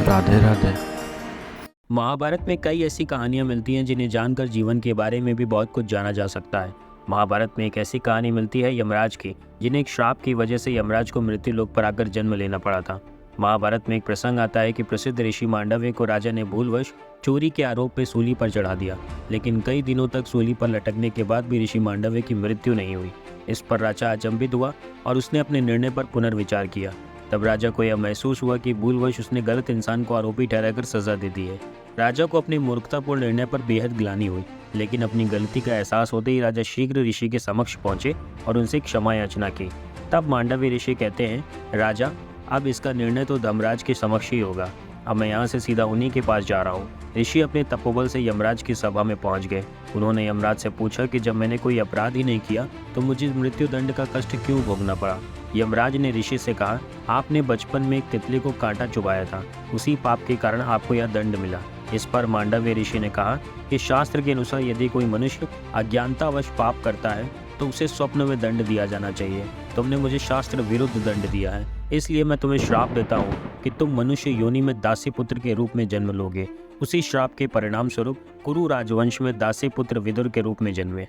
राधे राधे। महाभारत में कई ऐसी कहानियां मिलती हैं जिन्हें जानकर जीवन के बारे में भी बहुत कुछ जाना जा सकता है। महाभारत में एक ऐसी कहानी मिलती है यमराज की, जिन्हें एक श्राप की वजह से यमराज को मृत्यु लोक पर आकर जन्म लेना पड़ा था। महाभारत में एक प्रसंग आता है कि प्रसिद्ध ऋषि मांडव्य को राजा ने भूलवश चोरी के आरोप में सूली पर चढ़ा दिया, लेकिन कई दिनों तक सूली पर लटकने के बाद भी ऋषि मांडव्य की मृत्यु नहीं हुई। इस पर राजा अचंभित हुआ और उसने अपने निर्णय पर पुनर्विचार किया। तब राजा को यह महसूस हुआ कि भूलवश उसने गलत इंसान को आरोपी ठहराकर सजा दे दी है। राजा को अपनी मूर्खतापूर्ण निर्णय पर बेहद ग्लानि हुई, लेकिन अपनी गलती का एहसास होते ही राजा शीघ्र ऋषि के समक्ष पहुंचे और उनसे क्षमा याचना की। तब मांडव्य ऋषि कहते हैं, राजा, अब इसका निर्णय तो धर्मराज के समक्ष ही होगा। अब मैं यहाँ से सीधा उन्हीं के पास जा रहा हूँ। ऋषि अपने तपोबल से यमराज की सभा में पहुँच गए। उन्होंने यमराज से पूछा कि जब मैंने कोई अपराध ही नहीं किया तो मुझे मृत्यु दंड का कष्ट क्यों भोगना पड़ा। यमराज ने ऋषि से कहा, आपने बचपन में एक तितली को कांटा चुभाया था, उसी पाप के कारण आपको यह दंड मिला। इस पर मांडव्य ऋषि ने कहा कि शास्त्र के अनुसार यदि कोई मनुष्य अज्ञानतावश पाप करता है तो उसे स्वप्न में दंड दिया जाना चाहिए। तुमने मुझे शास्त्र विरुद्ध दंड दिया है, इसलिए मैं तुम्हें श्राप देता हूँ कि तुम मनुष्य योनि में दासी पुत्र के रूप में जन्म लोगे। उसी श्राप के परिणाम स्वरूप कुरु राजवंश में दासी पुत्र विदुर के रूप में जन्मे।